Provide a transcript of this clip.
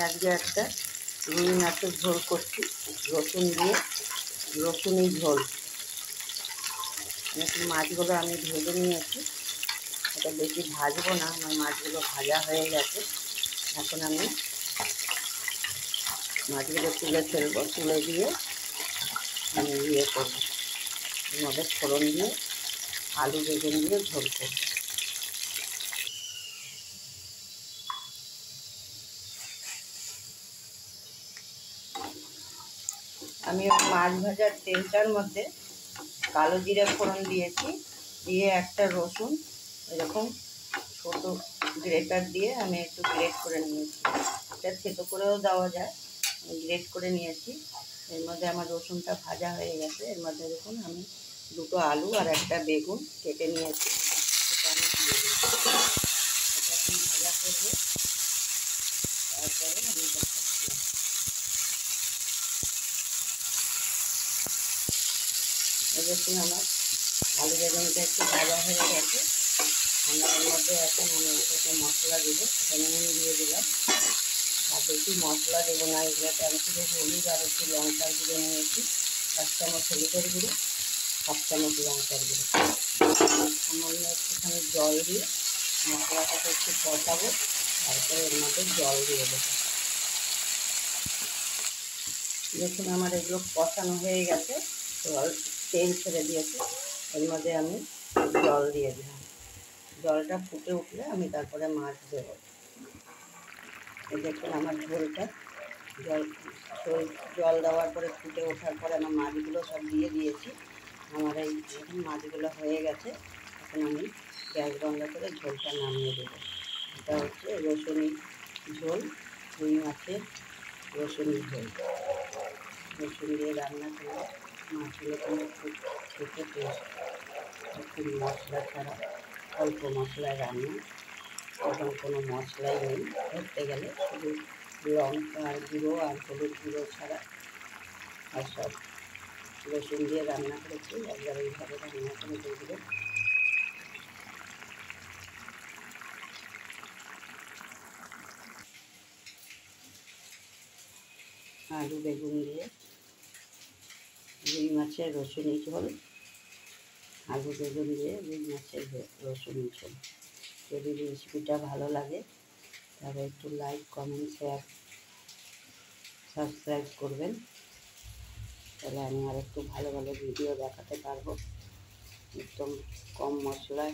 আজকে একটা রুই মাছের ঝোল করছি রসুন দিয়ে, রসুনই ঝোল। মাছগুলো আমি ভেজে নিয়েছি, এটা বেশি ভাজবো না, আমার মাছগুলো ভাজা হয়ে গেছে। এখন আমি মাছগুলো তুলে ফেলবো, তুলে দিয়ে আমি ইয়ে করবো, মধ্যে ফোড়ন দিয়ে আলু বেগুন দিয়ে ঝোল করবো। আমি ওই মাছ ভাজার তেলটার মধ্যে কালো জিরে ফোড়ন দিয়েছি, দিয়ে একটা রসুন এরকম ছোটো গ্রেটার দিয়ে আমি একটু গ্রেট করে নিয়েছি। এটা থেতো করেও দেওয়া যায়, গ্রেট করে নিয়েছি। এর মধ্যে আমার রসুনটা ভাজা হয়ে গেছে। এর মধ্যে দেখুন আমি দুটো আলু আর একটা বেগুন কেটে নিয়েছি, এটা আমি দিয়ে দিচ্ছি। এটা আমি ভাজা করবো, তারপরে আমি দেখাচ্ছি। দেখুন আমার আলু বেগুনটা একটু ভাজা হয়ে গেছে। আমি এর মধ্যে এখন আমি একটা মশলা দেবো, এটা নুন দিয়ে দিলাম। আর বেশি মশলা দেবো না, এগুলোতে আমি শুধু হলুদ আর একটু লঙ্কার গুঁড়ো নিয়েছি, 1 চামচ হলুদের গুঁড়ো, 1 চামচ লঙ্কার গুঁড়ো। সামান্য একটুখানি জল দিয়ে মশলাটাকে একটু কষাবো, তারপরে এর মধ্যে জল দিয়ে দেবো। দেখুন আমার এগুলো কষানো হয়ে গেছে, জল তেল ছেড়ে দিয়েছে। এর মধ্যে আমি জল দিয়ে দিলাম, জলটা ফুটে উঠলে আমি তারপরে মাছ দেবো। দেখুন আমার ঝোলটা জল দেওয়ার পরে ফুটে ওঠার পরে আমার মাছগুলো সব দিয়ে দিয়েছি। আমার এই মাছগুলো হয়ে গেছে। এখন আমি গ্যাস বন্ধ করে ঝোলটা নামিয়ে দেবো। এটা হচ্ছে রসুনি ঝোল, রুই মাছের রসুনি ঝোল। রসুন দিয়ে রান্না করলে মাছগুলো কিন্তু খুব খেতে টেস্ট, খুব মশলা ছাড়া অল্প মশলায় রান্না, তখন কোনো মশলাই নেই ধরতে গেলে, শুধু লঙ্কার গুঁড়ো আর হলুদ গুঁড়ো ছাড়া আর সব রসুন দিয়ে রান্না করেছি। একবার এইভাবে রান্না করে দেখবে। আলু বেগুন দিয়ে রুই মাছের রসুনি ঝোল, আলু বেগুন দিয়ে রুই মাছের রসুনি ঝোল। যদি রেসিপিটা ভালো লাগে তবে একটু লাইক, কমেন্ট, শেয়ার, সাবস্ক্রাইব করবেন, তাহলে আমি আর একটু ভালো ভালো ভিডিও দেখাতে পারবো। একদম কম মশলায়